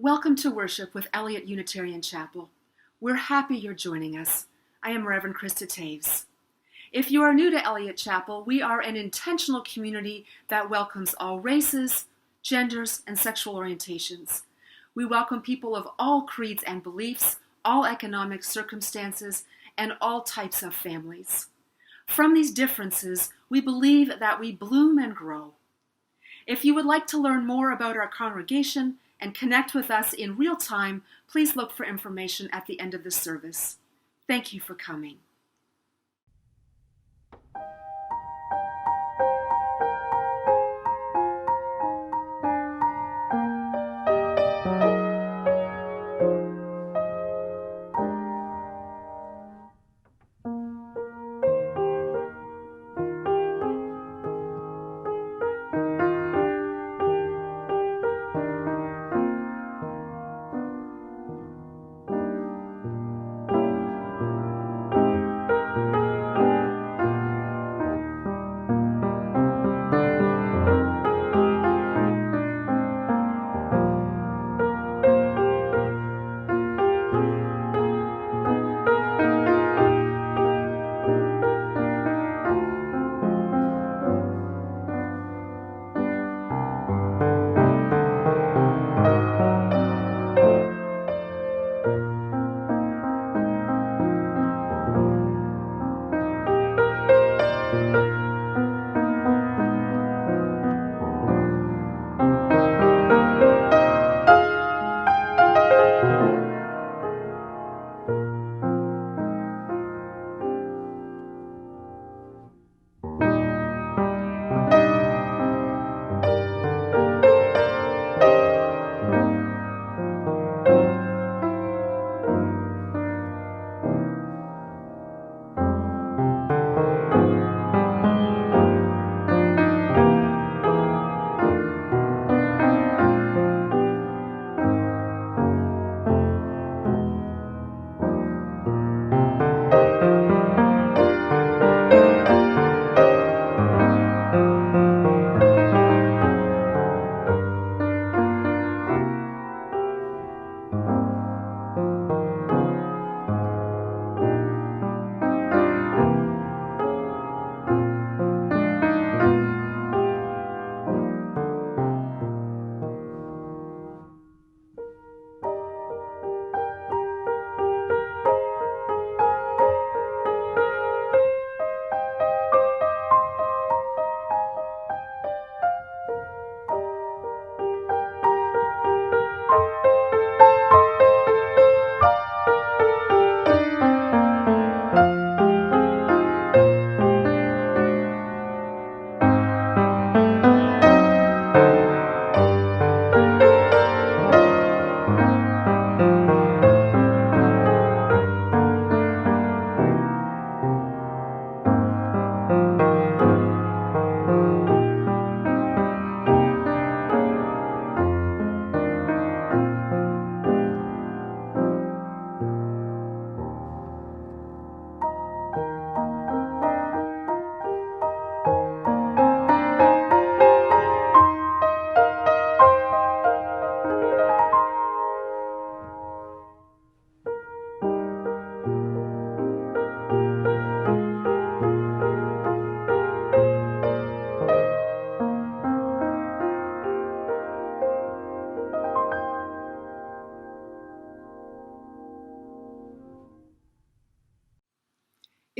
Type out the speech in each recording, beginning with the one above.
Welcome to worship with Eliot Unitarian Chapel. We're happy you're joining us. I am Reverend Krista Taves. If you are new to Eliot Chapel, we are an intentional community that welcomes all races, genders, and sexual orientations. We welcome people of all creeds and beliefs, all economic circumstances, and all types of families. From these differences, we believe that we bloom and grow. If you would like to learn more about our congregation and connect with us in real time, please look for information at the end of the service. Thank you for coming.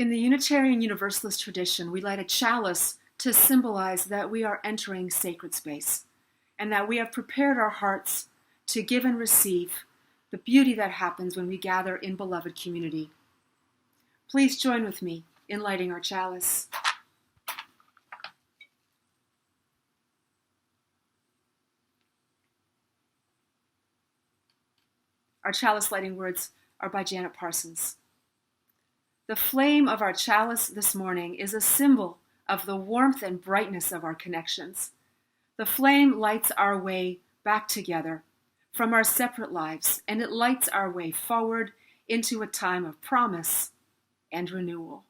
In the Unitarian Universalist tradition, we light a chalice to symbolize that we are entering sacred space and that we have prepared our hearts to give and receive the beauty that happens when we gather in beloved community. Please join with me in lighting our chalice. Our chalice lighting words are by Janet Parsons. The flame of our chalice this morning is a symbol of the warmth and brightness of our connections. The flame lights our way back together from our separate lives, and it lights our way forward into a time of promise and renewal.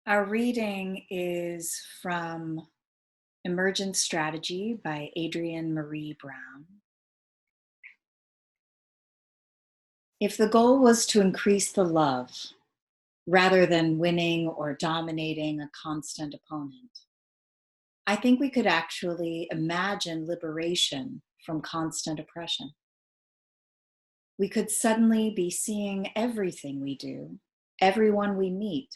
Our reading is from Emergent Strategy by Adrienne Marie Brown. If the goal was to increase the love, rather than winning or dominating a constant opponent, I think we could actually imagine liberation from constant oppression. We could suddenly be seeing everything we do, everyone we meet,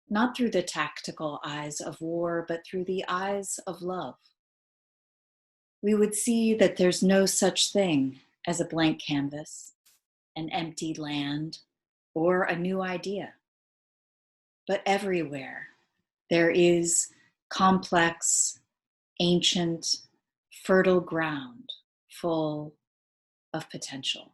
not through the tactical eyes of war, but through the eyes of love. We would see that there's no such thing as a blank canvas, an empty land, or a new idea. But everywhere there is complex, ancient, fertile ground full of potential.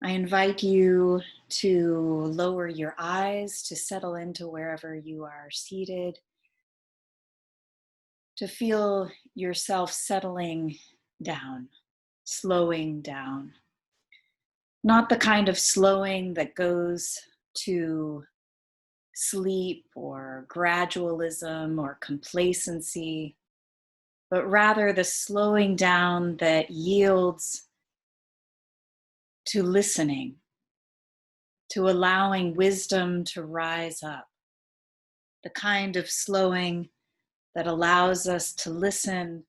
I invite you to lower your eyes, to settle into wherever you are seated, to feel yourself settling down, slowing down. Not the kind of slowing that goes to sleep or gradualism or complacency, but rather the slowing down that yields to listening, to allowing wisdom to rise up, the kind of slowing that allows us to listen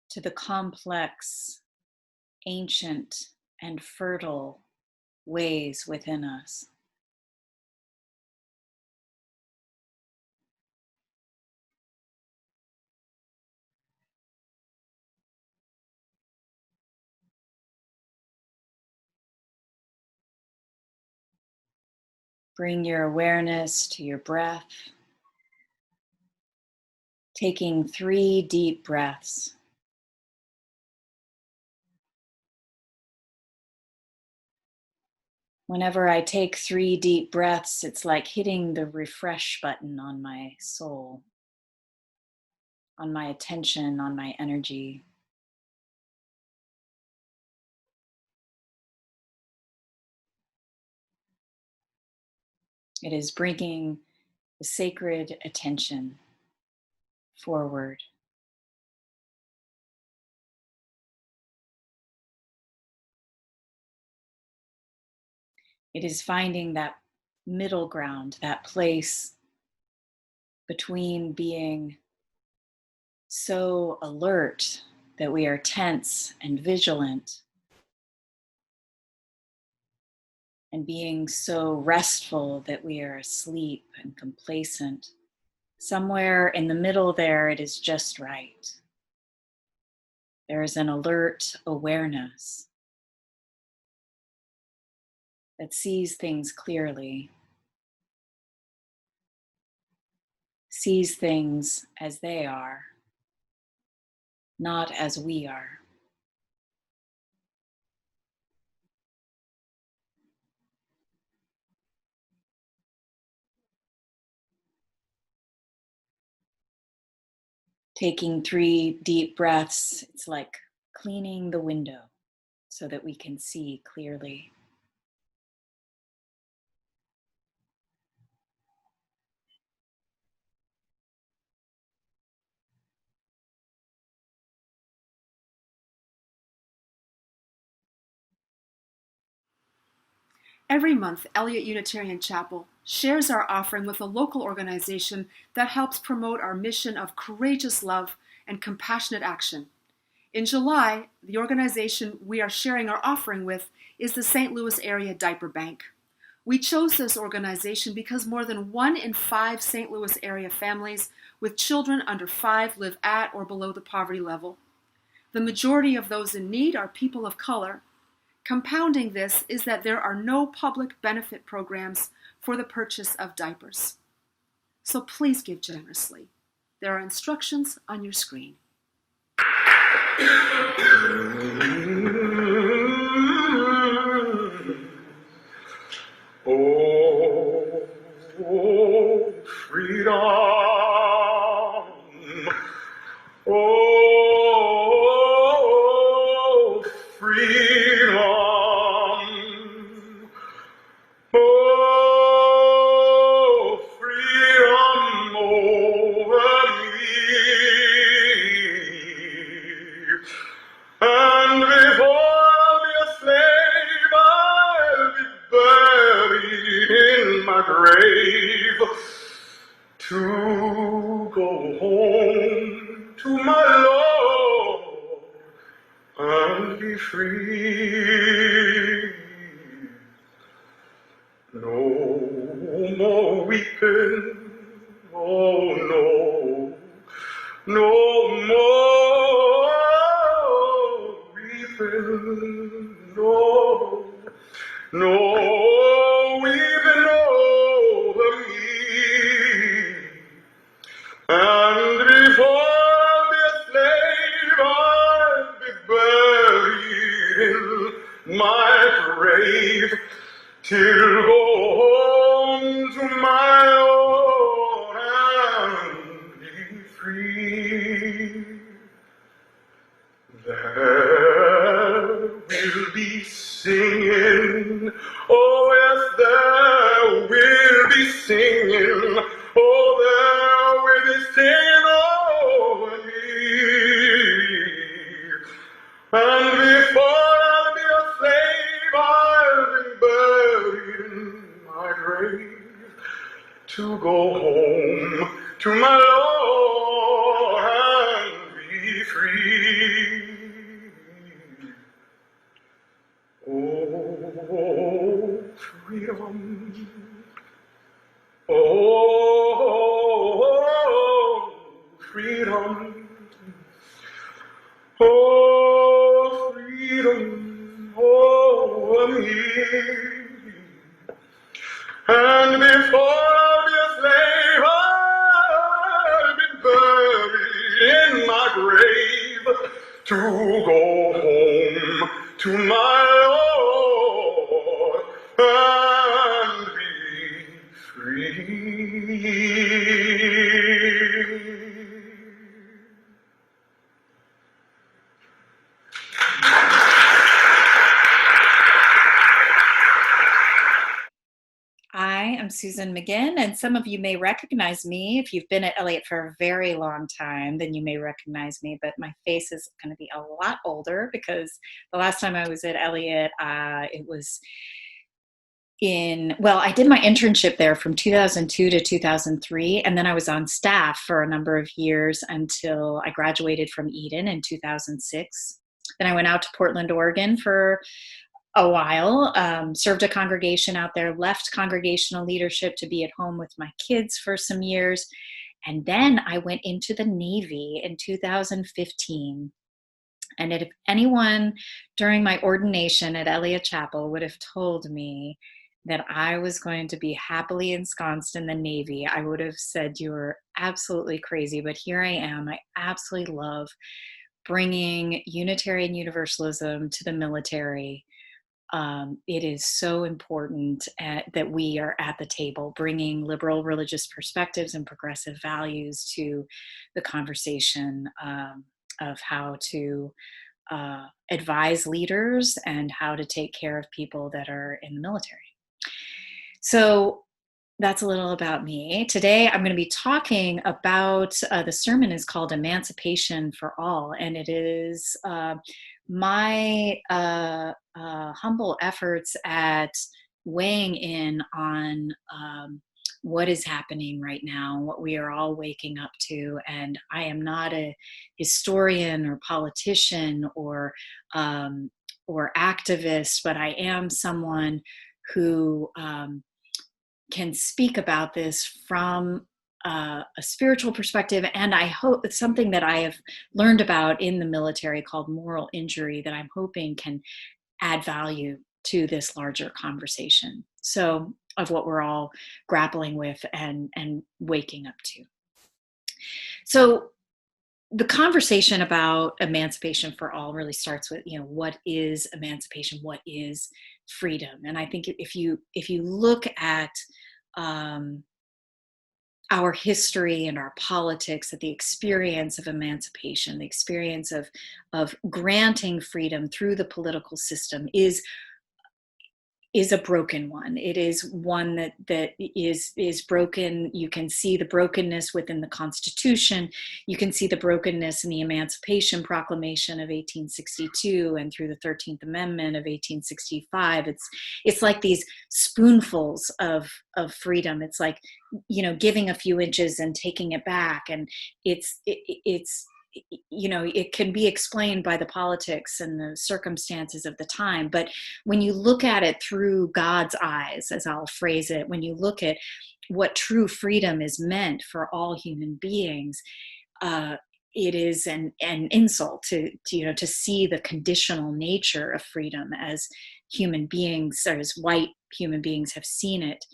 to the complex, ancient, and fertile ways within us. Bring your awareness to your breath, taking 3 deep breaths. Whenever I take 3 deep breaths, it's like hitting the refresh button on my soul, on my attention, on my energy. It is bringing the sacred attention forward. It is finding that middle ground, that place between being so alert that we are tense and vigilant, and being so restful that we are asleep and complacent. Somewhere in the middle there, it is just right. There is an alert awareness that sees things clearly, sees things as they are, not as we are. Taking 3 deep breaths, it's like cleaning the window so that we can see clearly. Every month, Eliot Unitarian Chapel shares our offering with a local organization that helps promote our mission of courageous love and compassionate action. In July, the organization we are sharing our offering with is the St. Louis Area Diaper Bank. We chose this organization because more than 1 in 5 St. Louis area families with children under 5 live at or below the poverty level. The majority of those in need are people of color. Compounding this is that there are no public benefit programs for the purchase of diapers. So please give generously. There are instructions on your screen. Oh, freedom. Oh, freedom. Oh, to go home to my Lord and be free. No more weeping, oh no, no more weeping, no, no weeping over me. And before I'll be a slave, I'll be buried in my grave till go home to my Lord and be free. There will be singing, oh yes, there will be singing, oh there will be singing over me. And before I'll be a slave, I'll be buried in my grave to go home to my Lord and be free. Oh, freedom. Oh, freedom. Oh, freedom over me. And before I'll be a slave, I'll be buried in my grave to go home to my Lord and be free. I am Susan McGinn, and some of you may recognize me. If you've been at Eliot for a very long time, then you may recognize me, but my face is going to be a lot older because the last time I was at Eliot, it was I did my internship there from 2002 to 2003, and then I was on staff for a number of years until I graduated from Eden in 2006. Then I went out to Portland, Oregon for a while, served a congregation out there, left congregational leadership to be at home with my kids for some years. And then I went into the Navy in 2015. And if anyone during my ordination at Eliot Chapel would have told me that I was going to be happily ensconced in the Navy, I would have said you were absolutely crazy. But here I am. I absolutely love bringing Unitarian Universalism to the military. It is so important that we are at the table, bringing liberal religious perspectives and progressive values to the conversation of how to advise leaders and how to take care of people that are in the military. So that's a little about me. Today, I'm going to be talking about, the sermon is called Emancipation for All, and it is my humble efforts at weighing in on what is happening right now, what we are all waking up to. And I am not a historian or politician or activist, but I am someone who can speak about this from a spiritual perspective, and I hope it's something that I have learned about in the military called moral injury that I'm hoping can add value to this larger conversation. So of what we're all grappling with and waking up to. So the conversation about emancipation for all really starts with, what is emancipation? What is freedom? And I think if you look at our history and our politics, at the experience of emancipation, the experience of granting freedom through the political system is is a broken one. It is one that is broken. You can see the brokenness within the Constitution. You can see the brokenness in the Emancipation Proclamation of 1862 and through the 13th Amendment of 1865. It's like these spoonfuls of freedom. It's like, giving a few inches and taking it back, and it's it can be explained by the politics and the circumstances of the time. But when you look at it through God's eyes, as I'll phrase it, when you look at what true freedom is meant for all human beings, it is an insult to see the conditional nature of freedom as human beings, or as white human beings have seen it,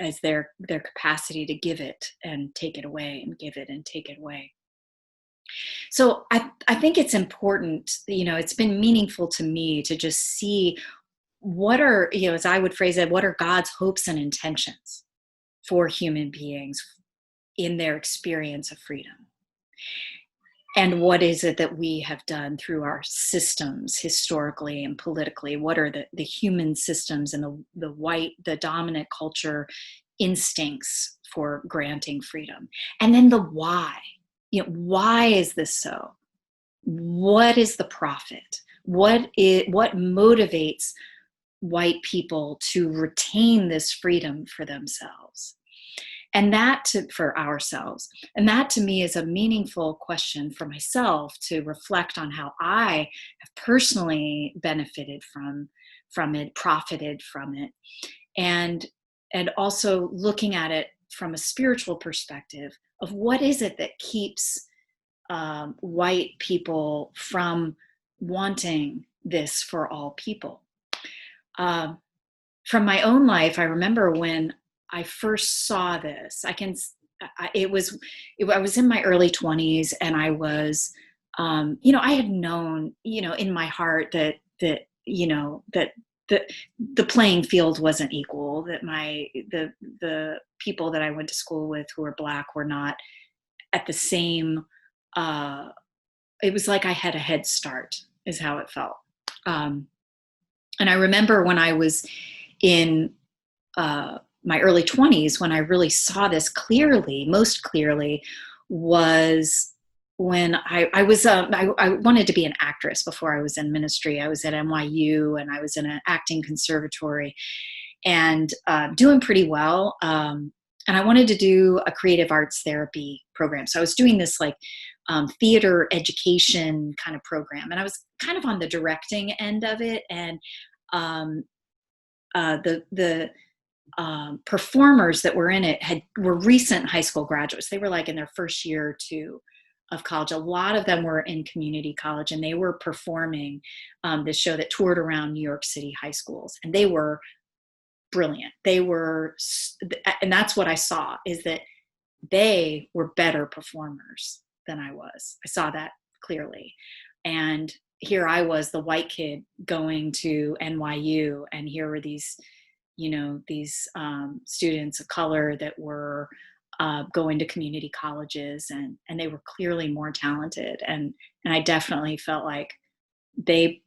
as their capacity to give it and take it away, and give it and take it away. So I think it's important, it's been meaningful to me to just see what are, as I would phrase it, what are God's hopes and intentions for human beings in their experience of freedom? And what is it that we have done through our systems historically and politically? What are the human systems and the dominant culture instincts for granting freedom? And then the why. Why is this so? What is the profit? What motivates white people to retain this freedom for themselves? And for ourselves. And that to me is a meaningful question for myself to reflect on how I have personally benefited from it, profited from it. And also looking at it from a spiritual perspective of what is it that keeps white people from wanting this for all people. From my own life, I remember when I first saw this. I was in my early 20s, and I was, I had known, in my heart that the playing field wasn't equal. That the people that I went to school with who were Black were not at the same. It was like I had a head start, is how it felt. And I remember when I was in my early 20s, when I really saw this most clearly, was when I wanted to be an actress before I was in ministry. I was at NYU, and I was in an acting conservatory, and doing pretty well. And I wanted to do a creative arts therapy program. So I was doing this theater education kind of program, and I was kind of on the directing end of it. And the performers that were in it were recent high school graduates. They were like in their first year or two of college. A lot of them were in community college, and they were performing this show that toured around New York City high schools. And they were brilliant. And that's what I saw, is that they were better performers than I was. I saw that clearly. And here I was, the white kid, going to NYU, and here were these students of color that were going to community colleges, and they were clearly more talented. And I definitely felt like they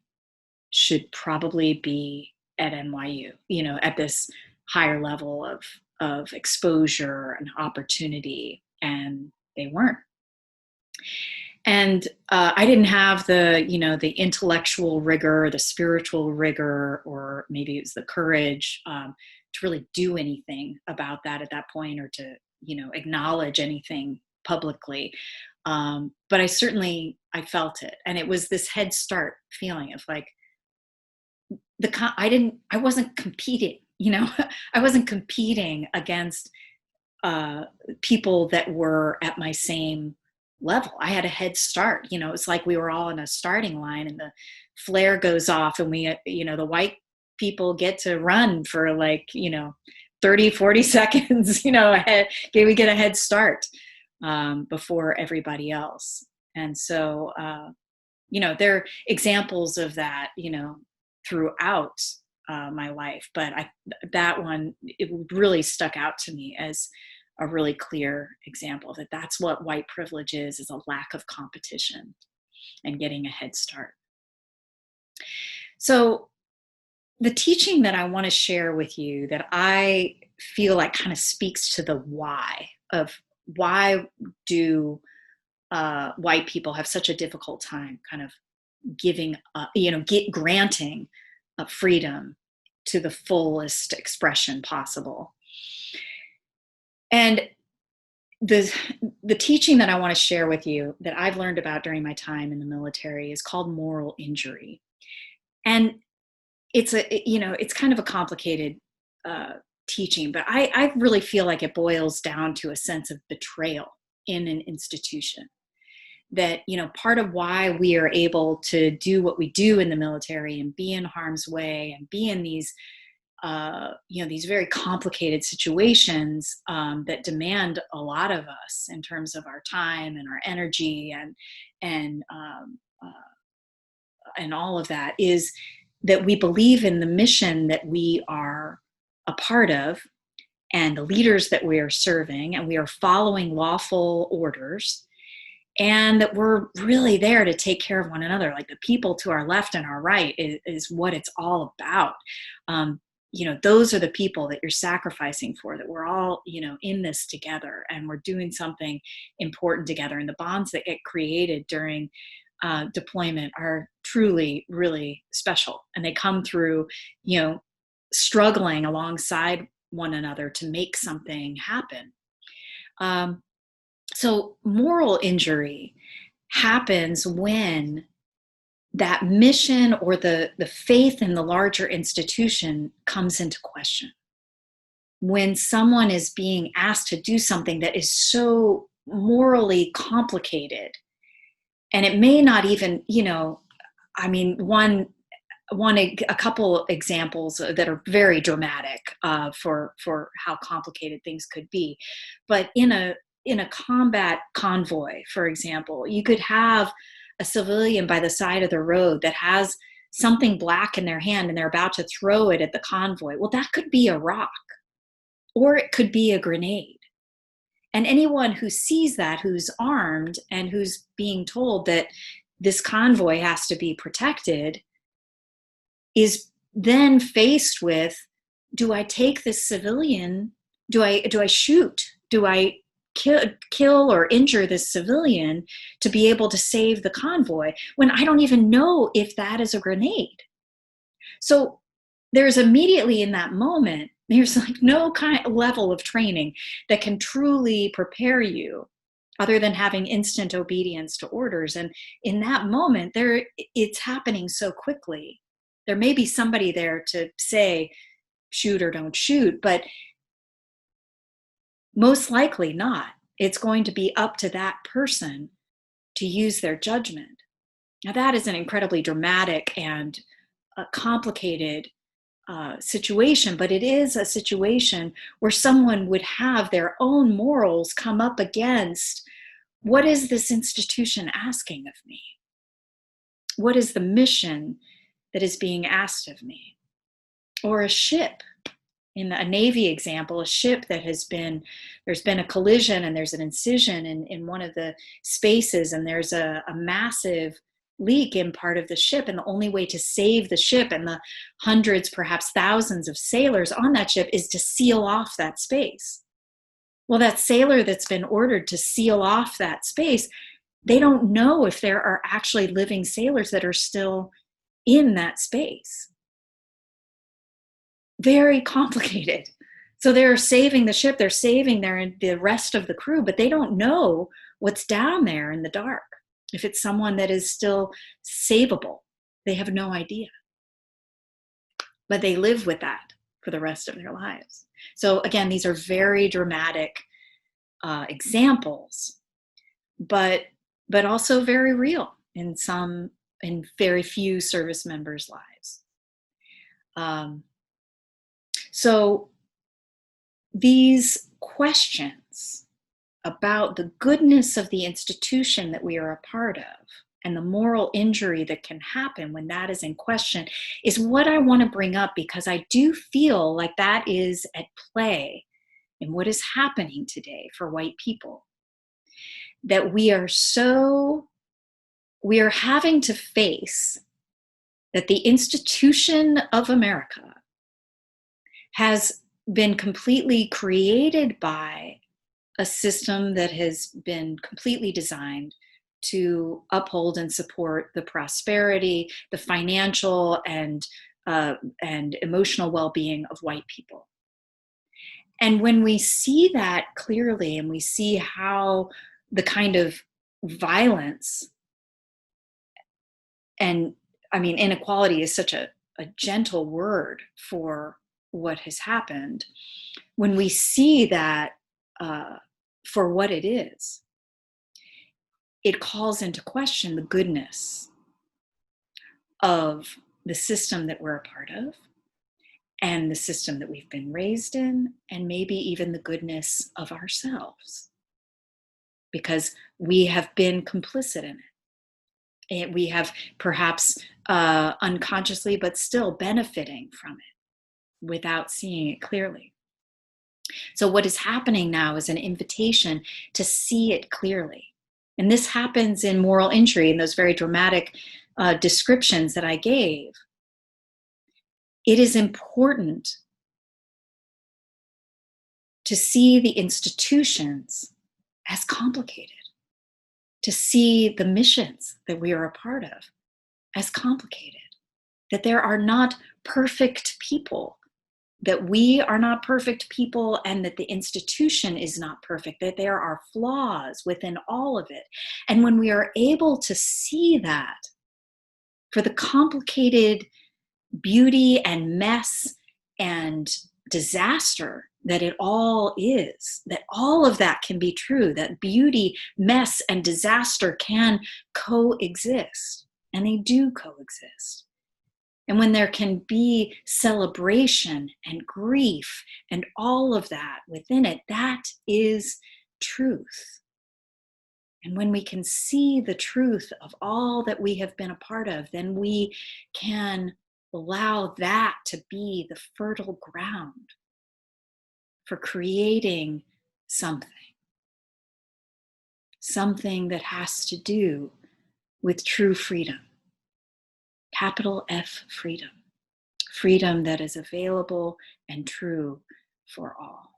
should probably be at NYU, at this higher level of exposure and opportunity, and they weren't. And I didn't have the intellectual rigor, the spiritual rigor, or maybe it was the courage to really do anything about that at that point, or to, acknowledge anything publicly. But I felt it. And it was this head start feeling of like, I wasn't competing, I wasn't competing against people that were at my same level. I had a head start. It's like we were all in a starting line, and the flare goes off, and we, the white people get to run for 30, 40 seconds, ahead. We get a head start before everybody else. And so, there are examples of that, throughout my life. But that one, it really stuck out to me as a really clear example that that's what white privilege is a lack of competition and getting a head start. So the teaching that I want to share with you that I feel like kind of speaks to the why of why do white people have such a difficult time kind of giving, granting freedom to the fullest expression possible. And the teaching that I want to share with you that I've learned about during my time in the military is called moral injury. And it's kind of a complicated teaching, but I really feel like it boils down to a sense of betrayal in an institution. That, part of why we are able to do what we do in the military and be in harm's way and be in these, these very complicated situations that demand a lot of us in terms of our time and our energy and all of that, is that we believe in the mission that we are a part of and the leaders that we are serving, and we are following lawful orders, and that we're really there to take care of one another. Like the people to our left and our right is what it's all about. Those are the people that you're sacrificing for, that we're all, in this together, and we're doing something important together. And the bonds that get created during deployment are truly, really special. And they come through, struggling alongside one another to make something happen. So moral injury happens when that mission or the faith in the larger institution comes into question. When someone is being asked to do something that is so morally complicated, and it may not even, a couple examples that are very dramatic for how complicated things could be. But in a combat convoy, for example, you could have a civilian by the side of the road that has something black in their hand and they're about to throw it at the convoy. Well, that could be a rock, or it could be a grenade. And anyone who sees that, who's armed and who's being told that this convoy has to be protected, is then faced with, do I take this civilian? Do I shoot? Do I kill or injure this civilian to be able to save the convoy when I don't even know if that is a grenade? So there's immediately in that moment, there's like no kind of level of training that can truly prepare you other than having instant obedience to orders. And in that moment, it's happening so quickly. There may be somebody there to say, shoot or don't shoot, but most likely not. It's going to be up to that person to use their judgment. Now, that is an incredibly dramatic and complicated situation, but it is a situation where someone would have their own morals come up against, what is this institution asking of me? What is the mission that is being asked of me? Or a ship. In a Navy example, a ship that there's been a collision and there's an incision in one of the spaces, and there's a massive leak in part of the ship, and the only way to save the ship and the hundreds, perhaps thousands of sailors on that ship is to seal off that space. Well, that sailor that's been ordered to seal off that space, they don't know if there are actually living sailors that are still in that space. Very complicated. So they're saving the ship, they're saving the rest of the crew, but they don't know what's down there in the dark. If it's someone that is still savable, they have no idea. But they live with that for the rest of their lives. So again, these are very dramatic examples, but also very real in very few service members' lives. So these questions about the goodness of the institution that we are a part of and the moral injury that can happen when that is in question is what I want to bring up, because I do feel like that is at play in what is happening today for white people. That we are having to face that the institution of America has been completely created by a system that has been completely designed to uphold and support the prosperity, the financial and emotional well-being of white people. And when we see that clearly, and we see how the kind of violence, and I mean, inequality is such a gentle word for what has happened. When we see that for what it is, it calls into question the goodness of the system that we're a part of, and the system that we've been raised in, and maybe even the goodness of ourselves, because we have been complicit in it. And we have perhaps unconsciously, but still benefiting from it without seeing it clearly. So what is happening now is an invitation to see it clearly. And this happens in moral injury, in those very dramatic descriptions that I gave. It is important to see the institutions as complicated, to see the missions that we are a part of as complicated, that there are not perfect people, that we are not perfect people, and that the institution is not perfect, that there are flaws within all of it. And when we are able to see that for the complicated beauty and mess and disaster that it all is, that all of that can be true, that beauty, mess, and disaster can coexist, and they do coexist. And when there can be celebration and grief and all of that within it, that is truth. And when we can see the truth of all that we have been a part of, then we can allow that to be the fertile ground for creating something that has to do with true freedom. Capital F freedom. Freedom that is available and true for all.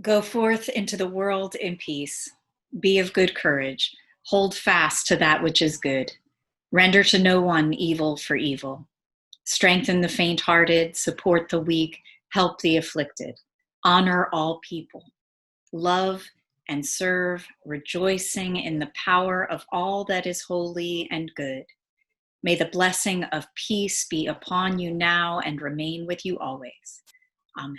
Go forth into the world in peace. Be of good courage. Hold fast to that which is good. Render to no one evil for evil. Strengthen the faint-hearted, support the weak, help the afflicted. Honor all people. Love and serve, rejoicing in the power of all that is holy and good. May the blessing of peace be upon you now and remain with you always. Amen.